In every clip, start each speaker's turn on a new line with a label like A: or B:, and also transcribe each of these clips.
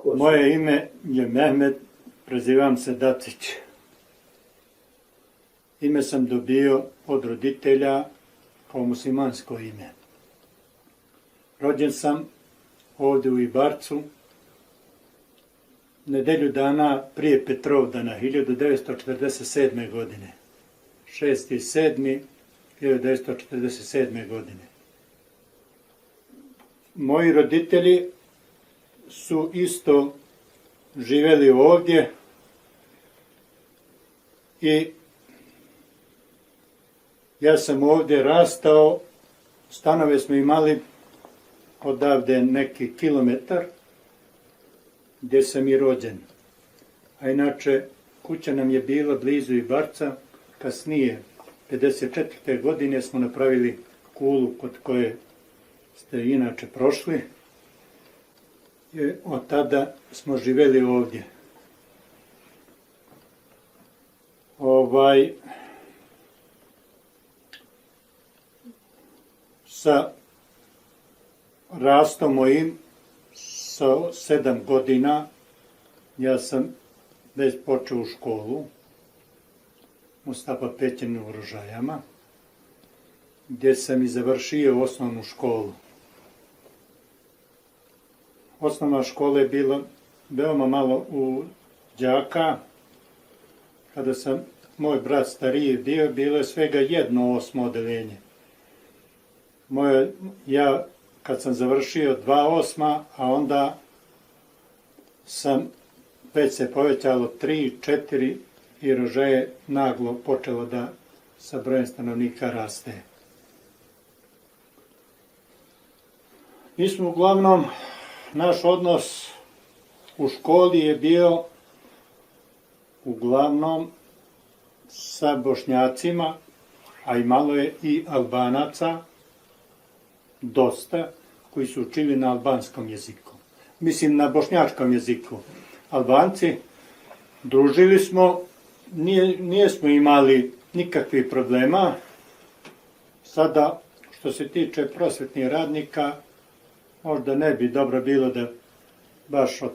A: Moje ime je Mehmet, prezivam se Dacić. Ime sam dobio od roditelja kao muslimansko ime. Rođen sam ovdje u Ibarcu, nedelju dana prije Petrovdana, 1947. godine. 6.7.1947. godine. Moji roditelji su isto živjeli ovdje i ja sam ovdje rastao, stanove smo imali odavde neki kilometar gdje sam i rođen. A inače, kuća nam je bila blizu Ibarca, kasnije, 54. godine smo napravili kulu kod koje ste inače prošli. I od tada smo živjeli ovdje. Sa rastom mojim, sa 7 godina, ja sam već počeo u školu, Mustafa Pećin u Rožajama, gdje sam i završio osnovnu školu. Osnovna škola je bila veoma malo u đaka. Kada sam moj brat stariji bio, bilo je svega 1/8 odeljenje. Ja kad sam završio 2/8, a onda sam već se povećalo 3, 4 i Rožaje naglo počelo da sa brojem stanovnika raste. Mi smo uglavnom, naš odnos u školi je bio uglavnom sa Bošnjacima, a i malo je i Albanaca, dosta, koji su učili na albanskom jeziku. Mislim, na bošnjačkom jeziku. Albanci, družili smo, nije smo imali nikakvih problema. Sada, što se tiče prosvetnih radnika, možda ne bi dobro bilo da baš o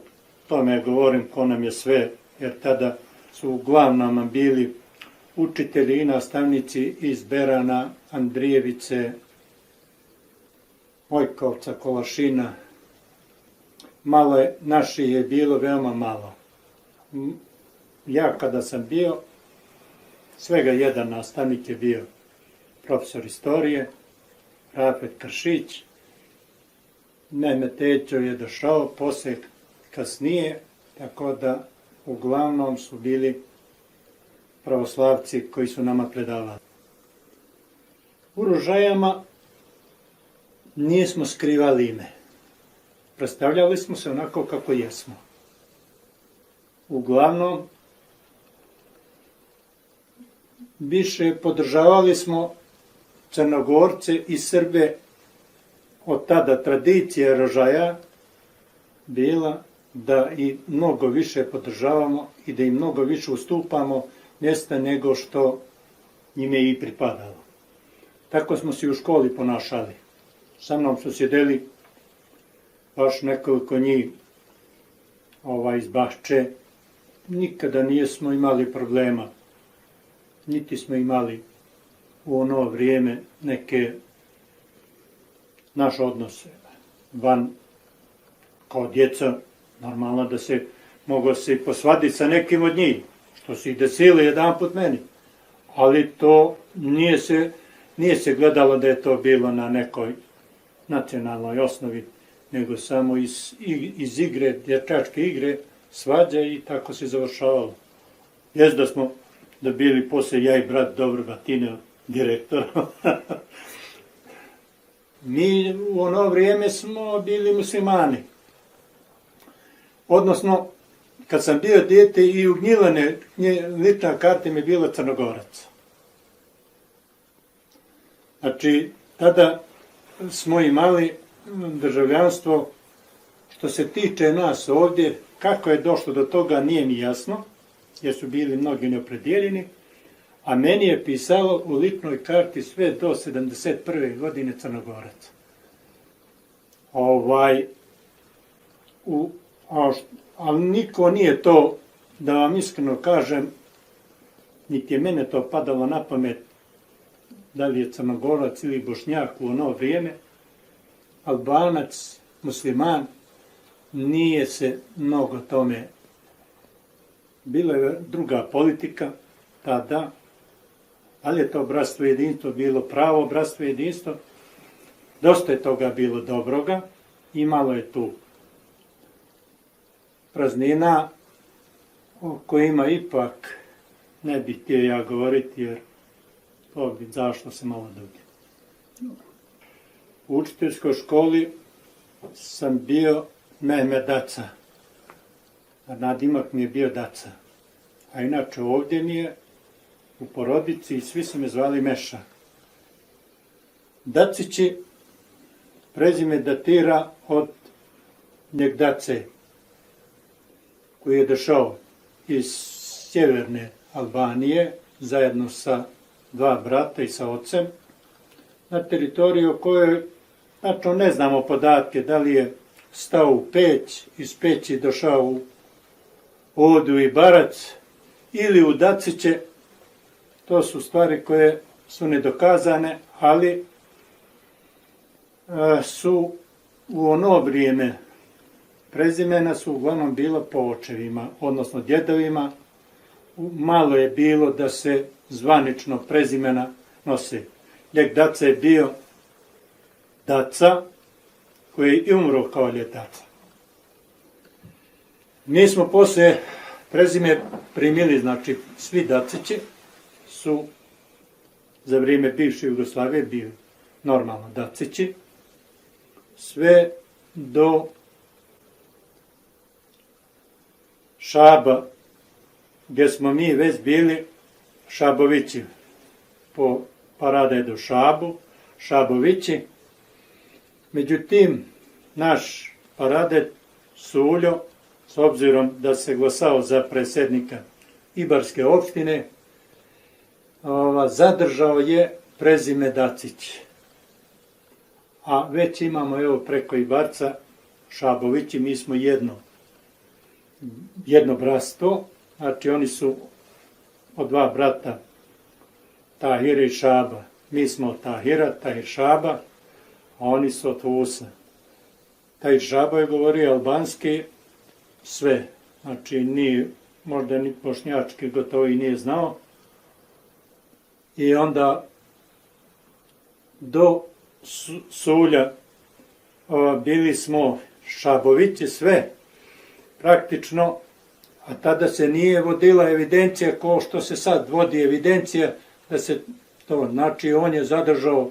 A: tome govorim ko nam je sve, jer tada su uglavnom bili učitelji i nastavnici iz Berana, Andrijevice, Mojkovca, Kolašina. Malo je, naših je bilo veoma malo. Ja kada sam bio, svega jedan nastavnik je bio profesor istorije, Rafet Kršić. Mehmet Tećo je došao poslije kasnije, tako da uglavnom su bili pravoslavci koji su nama predavali. U Rožajama nismo skrivali ime. Predstavljali smo se onako kako jesmo. Uglavnom, više podržavali smo Crnogorce i Srbe. Od tada tradicija Rožaja bila da i mnogo više podržavamo i da im mnogo više ustupamo mjesta nego što njime i pripadalo. Tako smo se u školi ponašali. Sa mnom su sjedeli baš nekoliko njih iz Bašče. Nikada nismo imali problema. Niti smo imali u ono vrijeme neke naš odnos van kao djeca, normalno da se mogo se posvaditi sa nekim od njih, što se i desilo jedan put meni. Ali to nije se gledalo da je to bilo na nekoj nacionalnoj osnovi, nego samo iz igre, dječačke igre, svađa i tako se završavalo. Jest da smo bili poslije ja i brat dobro batine direktora. Mi u ono vrijeme smo bili muslimani. Odnosno, kad sam bio dijete i u Gnjilane, lična karta mi je bila Crnogorac. Znači, tada smo imali državljanstvo. Što se tiče nas ovdje, kako je došlo do toga nije mi jasno, jer su bili mnogi neopredijeljeni, a meni je pisalo u ličnoj karti sve do 71. godine Crnogorac. ali niko nije to, da vam iskreno kažem, niti je mene to padalo na pamet, da li je Crnogorac ili Bošnjak u ono vrijeme, Albanac, musliman, nije se mnogo tome. Bila je druga politika tada, ali je to bratstvo i jedinstvo bilo pravo bratstvo i jedinstvo. Dosta je toga bilo dobroga i malo je tu praznina o kojima ipak ne bih htio ja govoriti, jer to bi zašlo se malo dublje. U učiteljskoj školi sam bio Mehmed Daca, a nadimak mi je bio Daca. A inače ovdje mi je u porodici i svi su me zvali Meša. Dacići, prezime datira od Njegdace, koji je došao iz sjeverne Albanije zajedno sa dva brata i sa ocem na teritoriju o kojoj tačno ne znamo podatke, da li je stao u Peć, iz Peći došao u Odu i Barac ili u Daciće. To su stvari koje su nedokazane, ali su u ono vrijeme prezimena su uglavnom bila po očevima, odnosno djedovima. Malo je bilo da se zvanično prezimena nose. Ljeg Daca je bio Daca, koji je i umro kao Ljeg Daca. Mi smo posle prezime primili, znači svi Dacići su za vrijeme bivše Jugoslavije bili normalno Dacići, sve do Šaba, gdje smo mi već bili Šabovići. Po parada je do Šabovići. Međutim, naš paradet Suljo, s obzirom da se glasao za predsjednika Ibarske opštine, zadržao je prezime Dacić. A već imamo evo preko Ibarca Šabovići, mi smo jedno bratstvo, znači oni su od dva brata Tahira i Šaba. Mi smo od Tahira, Tahir Šaba, a oni su od Vusa. Tahir Šaba je govorio albanski sve, znači nije, možda ni bošnjački gotovo i nije znao. I onda do Sulja bili smo Šabovići sve, praktično, a tada se nije vodila evidencija kao što se sad vodi evidencija, da se to, znači on je zadržao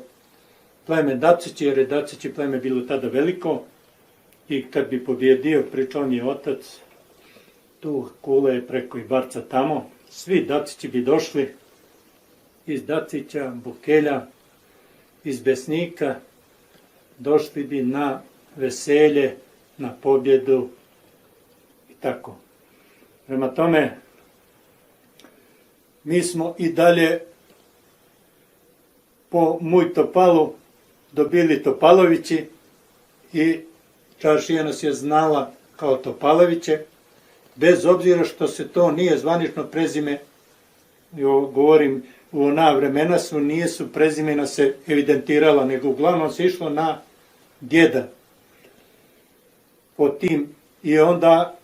A: pleme Dacići, jer je Dacići pleme bilo tada veliko i kad bi pobjedio, pričao mi je otac, tu kula je preko Ibarca tamo, svi Dacići bi došli iz Dacića, Bukelja, iz Besnika, došli bi na veselje, na pobjedu i tako. Prema tome, mi smo i dalje po Muj Topalu dobili Topalovići i čaršija nas je znala kao Topaloviće, bez obzira što se to nije zvanično prezime, govorim u ona vremena nije su prezimena se evidentirala, nego uglavnom se išlo na djeda. Po tim i onda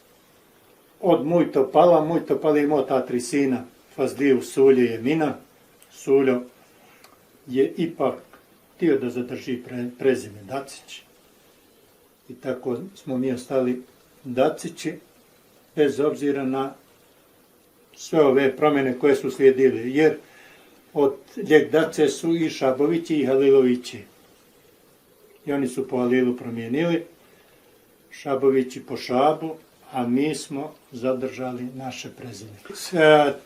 A: od Muj Topal je imao ta tri sina, Fazliju, Sulje i Emina. Suljo je ipak htio da zadrži prezime Dacić. I tako smo mi ostali Dacići, bez obzira na sve ove promjene koje su slijedile, jer od Ljeg Dace su i Šabovići i Halilovići. I oni su po Halilu promijenili, Šabovići po Šabu, a mi smo zadržali naše prezime.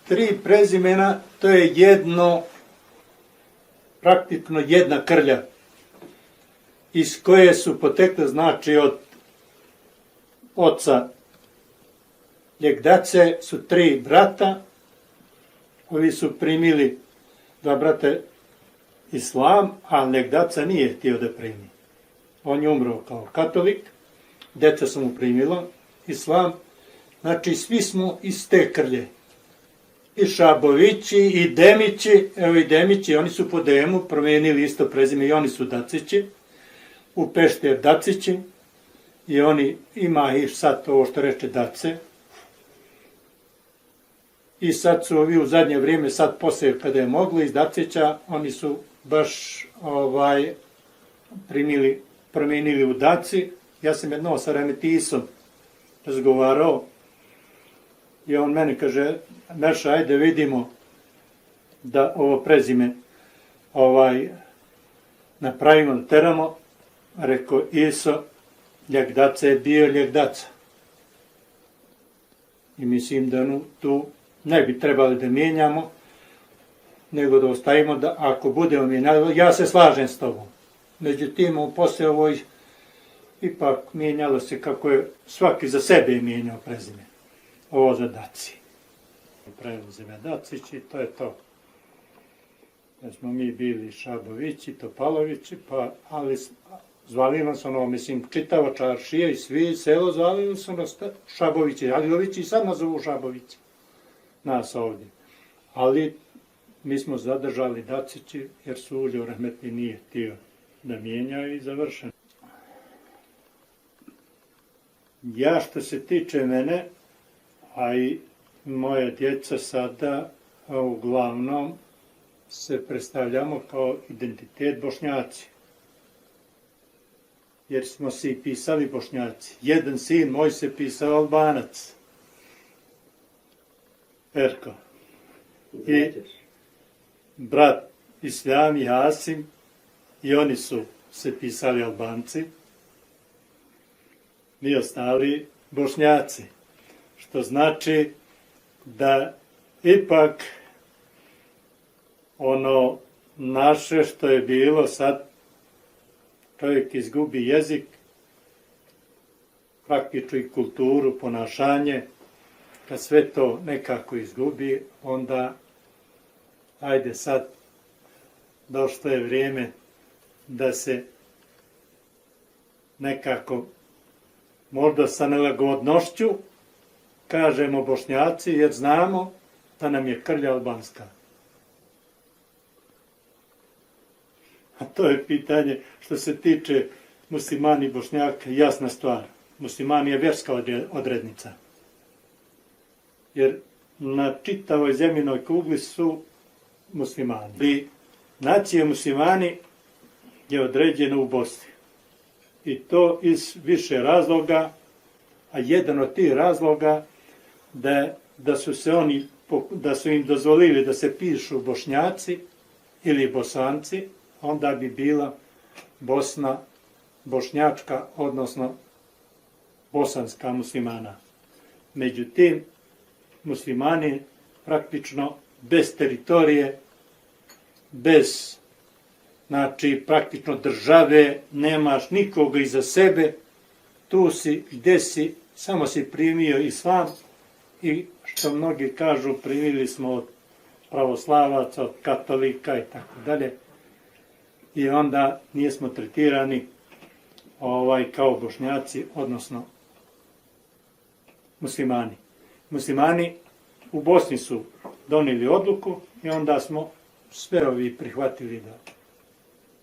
A: Tri prezimena, to je praktično jedna krlja, iz koje su potekle, znači od oca Ljeg Dace su tri brata, ovi su primili dva brata islam, a Ljeg Daca nije htio da primi. On je umro kao katolik, djeca su mu primila islam, znači svi smo iz te krlje. I Šabovići, i Demići, evo i Demići, oni su po Demu promijenili isto prezime i oni su Dacići, u Pešter Dacići, i oni ima i sad ovo što reče Dace. I sad su ovi u zadnje vrijeme, sad poslije kada je moglo iz Dacića, oni su baš promijenili u Daci. Ja sam jedno sa Remetisom razgovarao i on meni kaže, Meša, ajde vidimo da ovo prezime napravimo, da teramo. Rekao, Iso, ljek Daca je bio ljek Daca. I mislim da tu ne bi trebali da mijenjamo, nego da ostavimo da ako budemo mijenjali, ja se slažem s tobom. Međutim, poslije ovoj ipak mijenjalo se kako je svaki za sebe mijenjao prezime. Ovo za Daci. Preuzime Dacić i to je to. Da smo mi bili Šabovići, Topalovići, ali zvali nas čitava čaršija i svi selo zvali su nas Šabovići, ali ovići i sad nas zovu Šabovići. Nas ovdje. Ali mi smo zadržali Dacići jer Suljo Rahmetli nije htio da mijenja i završeno. Ja što se tiče mene, a i moja djeca sada uglavnom se predstavljamo kao identitet Bošnjaci. Jer smo se i pisali Bošnjaci. Jedan sin moj se pisao Albanac. Perko. I brat Islam i Hasim, i oni su se pisali Albanci. Mi ostali Bošnjaci. Što znači da ipak ono naše što je bilo, sad čovjek izgubi jezik, praktično i kulturu, ponašanje, kad sve to nekako izgubi, onda ajde sad došlo je vrijeme da se nekako možda sa nelagodnošću kažemo Bošnjaci, jer znamo da nam je krlja albanska. A to je pitanje što se tiče muslimani i Bošnjaka, jasna stvar. Muslimani je vjerska odrednica. Jer na čitavoj zemljinoj kugli su muslimani. I nacija muslimani je određena u Bosni. I to iz više razloga, a jedan od tih razloga da su im dozvolili da se pišu Bošnjaci ili Bosanci, onda bi bila Bosna bošnjačka, odnosno bosanska muslimana. Međutim, muslimani praktično bez teritorije, bez, znači, praktično države, nemaš nikoga iza sebe, tu si, gde si, samo si primio islam i, što mnogi kažu, primili smo od pravoslavaca, od katolika i tako dalje. I onda nismo tretirani kao Bošnjaci, odnosno muslimani. Muslimani u Bosni su donijeli odluku i onda smo sve ovi prihvatili da.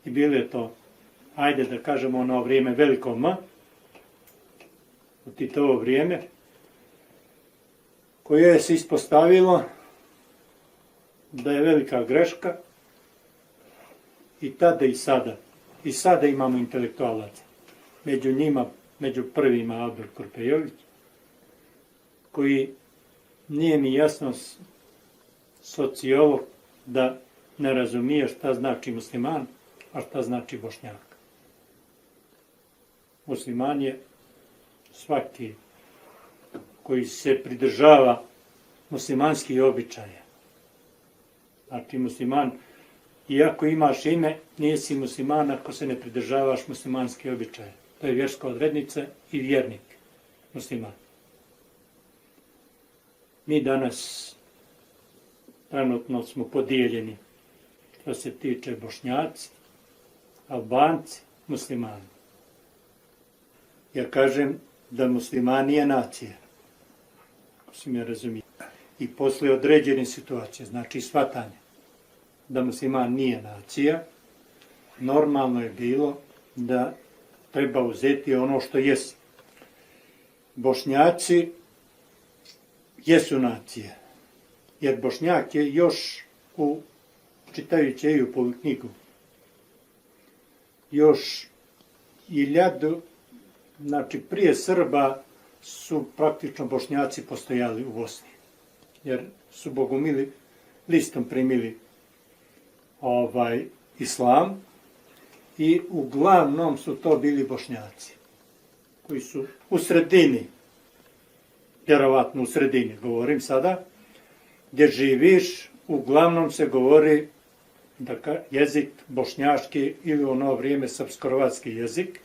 A: I bilo je to, ajde da kažemo ono vrijeme veliko M, u Titovo vrijeme, koje se ispostavilo da je velika greška, i tada i sada. I sada imamo intelektualaca. Među njima, među prvima Albert Korpejović, koji nije mi jasno sociolog da ne razumije šta znači musliman, a šta znači Bošnjak. Musliman je svaki koji se pridržava muslimanskih običaja. Znači musliman, iako imaš ime, nisi musliman ako se ne pridržavaš muslimanske običaje. To je vjerska odrednica i vjernik, musliman. Mi danas trenutno smo podijeljeni što se tiče Bošnjaci, Albanci, muslimani. Ja kažem da musliman nije nacija. Ako si me razumije. I posle određene situacije, znači shvatanje da musliman nije nacija, normalno je bilo da treba uzeti ono što jesi. Bošnjaci jesu nacije, jer Bošnjak je još čitajući Ejupovu knjigu, još znači prije Srba su praktično Bošnjaci postojali u Bosni, jer su bogumili listom primili islam i uglavnom su to bili Bošnjaci koji su u sredini, vjerovatno u sredini, govorim sada, gdje živiš, uglavnom se govori jezik bošnjački ili u ono vrijeme srpsko-hrvatski jezik,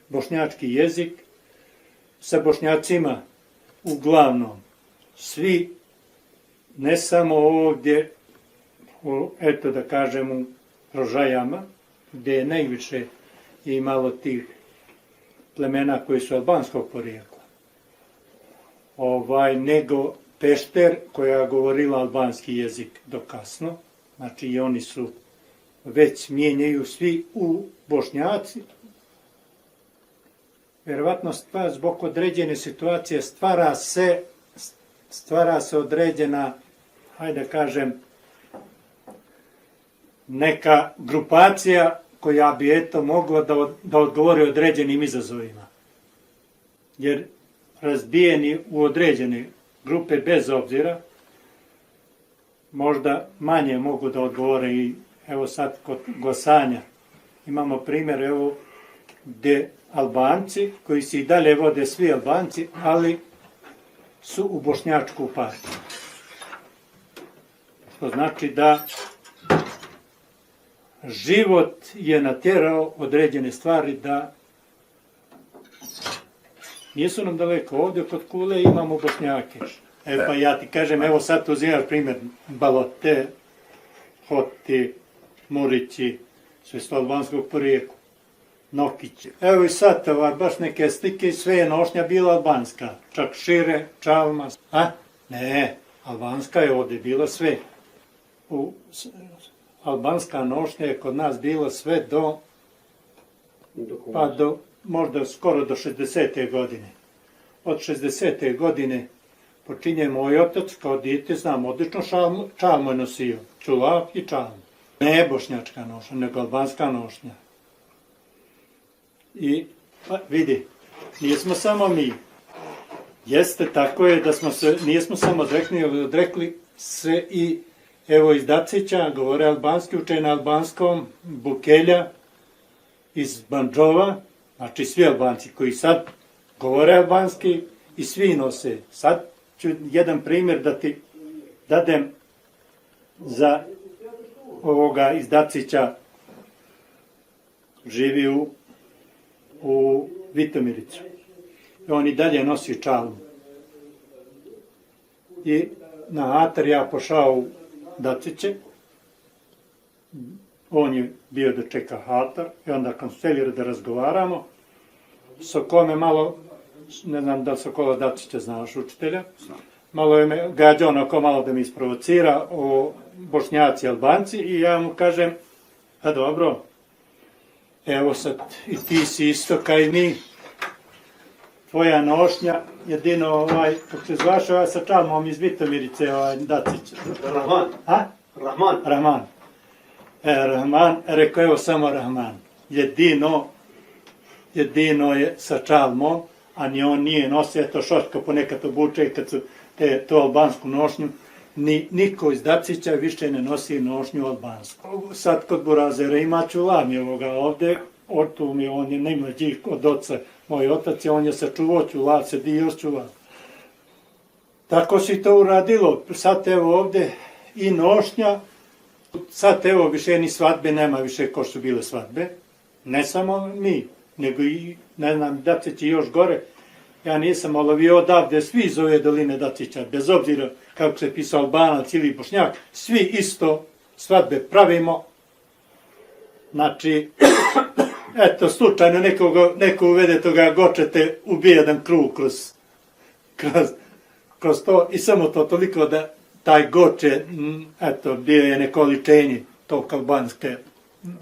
A: bošnjački jezik, sa Bošnjacima uglavnom svi, ne samo ovdje, eto da kažem u Rožajama, gdje je najviše imalo tih plemena koji su albanskog porijekla, nego Pešter, koja je govorila albanski jezik do kasno, znači i oni su već mijenjaju svi u Bošnjaci. Vjerovatno zbog određene situacije stvara se određena, hajde da kažem, neka grupacija koja bi eto mogla da odgovori određenim izazovima. Jer razbijeni u određene grupe bez obzira, možda manje mogu da odgovore i evo sad kod glasanja. Imamo primjer evo gdje Albanci, koji se i dalje vode svi Albanci, ali su u bošnjačku partiju. Što znači da život je natjerao određene stvari da nisu nam daleko. Ovdje kod Kule imamo Bošnjake. Pa ja ti kažem, evo sad uzimam primjer Balote, Hoti, Murići, sve su albanskog porijekla, Nokići. Evo i sad, baš neke slike, sve je nošnja bila albanska. Čak šire, čalma. Ne, albanska je ovdje bila sve. Albanska nošnja je kod nas bila sve možda skoro do 60. godine. Od 60. godine počinje moj otac, kao dijete, znam, odlično čalmu je nosio. Čulak i čalmu. Ne bošnjačka nošnja, nego albanska nošnja. I vidi, nismo samo mi. Jeste, tako je da nismo samo odrekli se i evo iz Dacića, govore albanski, uče na albanskom, Bukelja, iz Bandžova, znači svi Albanci koji sad govore albanski i svi nose. Sad ću jedan primjer da ti dadem za ovoga iz Dacića, živi u Vitomiricu. I on i dalje nosi čalmu. I na Atar ja pošao u Daciće, on je bio da čeka Hatar i onda kad smo htjeli da razgovaramo, Sokome malo, ne znam da Sokola Dacića znaš učitelja, malo je me gađao onako malo da mi isprovocira o Bošnjaci i Albanci i ja mu kažem, a dobro, evo sad i ti si isto kao i mi, tvoja nošnja, jedino kako se zvaš sa čalmom iz Vitomirice, Dacić.
B: Rahman.
A: Rahman. Rahman, rekao evo samo Rahman. Jedino je sa čalmom, a ni on nije nosio, eto Šoško ponekad obuče kad su to albansku nošnju, niko iz Dacića više ne nosi nošnju albansku. Sad kod Burazera ima čulam je ovoga ovdje, on je najmlađi od oca, moj otac on je sačuvao čuvar, se dio čuvar. Tako si to uradilo, sad evo ovdje i nošnja, sad evo više ni svadbe nema više ko su bile svadbe, ne samo mi, nego i, ne znam, Dacić je još gore. Ja nisam olovio odavde, svi iz ove doline Dacića, bez obzira kako se pisao Albanac ili Bošnjak, svi isto svadbe pravimo. Znači, eto, slučajno neko uvede toga gočete, ubije jedan krug kroz to i samo to toliko da taj goče, eto, bio je neko oličenje tog albanske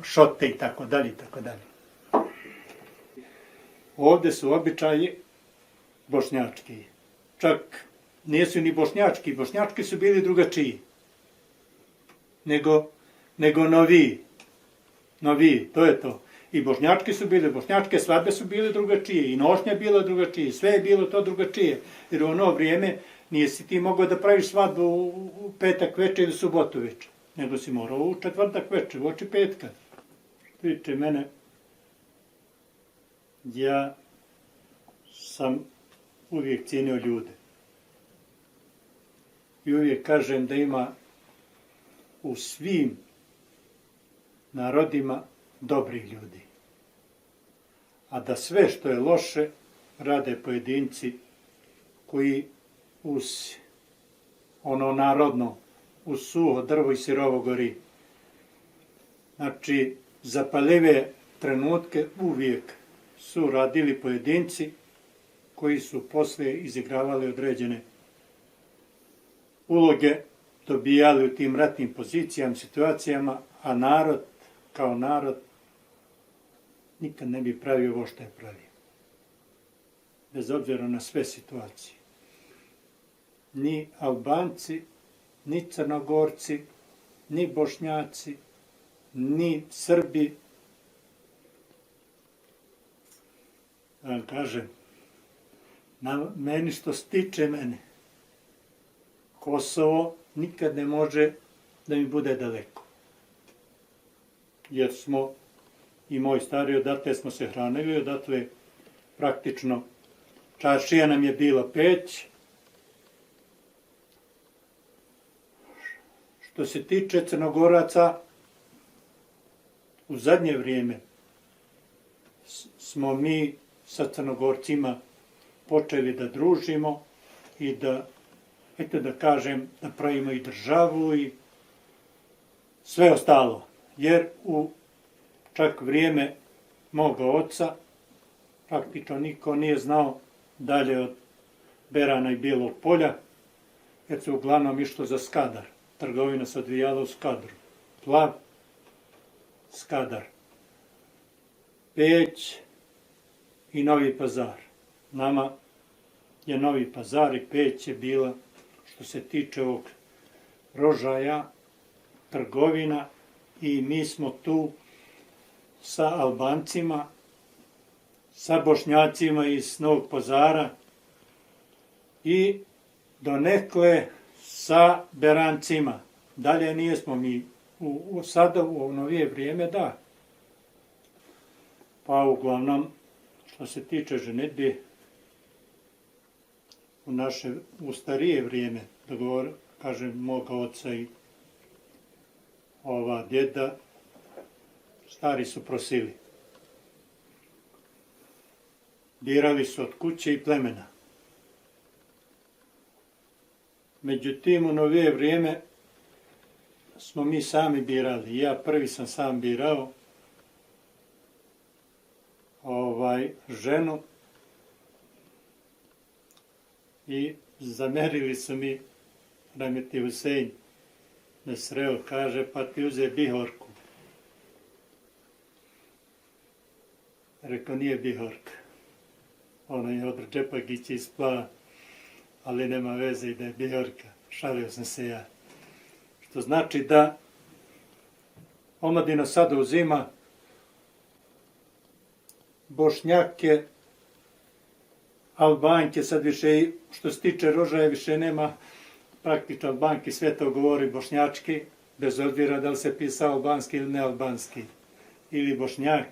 A: šote i tako dalje, i tako dalje. Ovdje su običaji bošnjački. Čak nisu ni bošnjački, bošnjački su bili drugačiji nego noviji, to je to. I bošnjački su bili, bošnjačke svadbe su bile drugačije, i nošnja je bila drugačije, sve je bilo to drugačije. Jer u ono vrijeme nisi ti mogao da praviš svadbu u petak večer ili subotu večer, nego si morao u četvrtak večer, uoči petka. Što tiče mene, ja sam uvijek cijenio ljude. I uvijek kažem da ima u svim narodima dobrih ljudi. A da sve što je loše rade pojedinci koji uz ono narodno, uz suho drvo i sirovo gori. Znači, zapaljive trenutke uvijek su radili pojedinci koji su poslije izigravali određene uloge, dobijali u tim ratnim pozicijama, situacijama, a narod, kao narod, nikad ne bi pravio ovo što je pravio. Bez obzira na sve situacije. Ni Albanci, ni Crnogorci, ni Bošnjaci, ni Srbi. Da vam kažem, meni što se tiče mene, Kosovo nikad ne može da mi bude daleko. Jer smo, i moj stari, odatle smo se hranili, odatle praktično čaršija nam je bila peć. Što se tiče Crnogoraca, u zadnje vrijeme smo mi sa Crnogorcima počeli da družimo i da, eto da kažem, da pravimo i državu i sve ostalo. Jer u čak vrijeme moga oca praktično niko nije znao dalje od Berana i Bijelog polja, jer se uglavnom išlo za Skadar. Trgovina se odvijala u Skadru. Plav, Skadar, Peć i Novi Pazar. Nama je Novi Pazar i Peć je bila, što se tiče ovog rožaja, trgovina, i mi smo tu sa Albancima, sa Bošnjacima iz Novog Pazara i donekle sa Berancima. Dalje nijesmo mi. Sada u novije vrijeme da. Pa uglavnom, što se tiče ženidbe, u starije vrijeme, da kažem, moga oca i ova djeda, stari su prosili. Birali su od kuće i plemena. Međutim, u novije vrijeme smo mi sami birali. Ja prvi sam sam birao ženu i zamerili su mi Rahmetli Husein me sreo, kaže, pa ti uze Bihorku. Rekao, nije Bihorka. Ona je od Džepagića iz Plava, ali nema veze i da je Bihorka. Šalio sam se ja. Što znači da omladina sada uzima Bošnjake, Albanke, sad više, što se tiče rožaja, više nema praktično Albanki, sve to govori bošnjački, bez obzira da li se pisao albanski ili nealbanski, ili Bošnjak.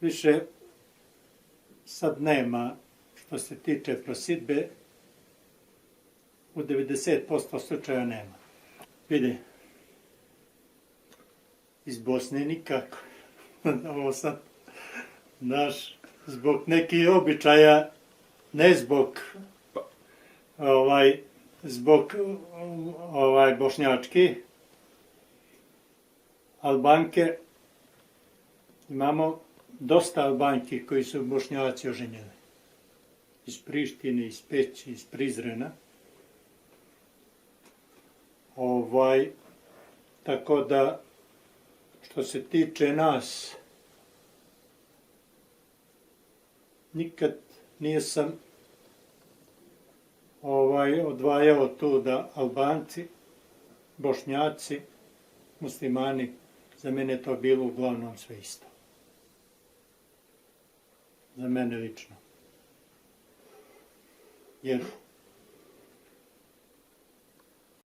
A: Više sad nema, što se tiče prosidbe, u 90% slučaja nema. Vidi, iz Bosne nikako. Ovo sad, zbog nekih običaja, ne zbog bošnjački, Albanke, imamo dosta Albanki koji su Bošnjaci oženjeni. Iz Prištine, iz Peći, iz Prizrena. Tako da, što se tiče nas, nikad nisam odvajao tu da Albanci, Bošnjaci, muslimani, za mene to bilo uglavnom sve isto. Za mene lično. Jer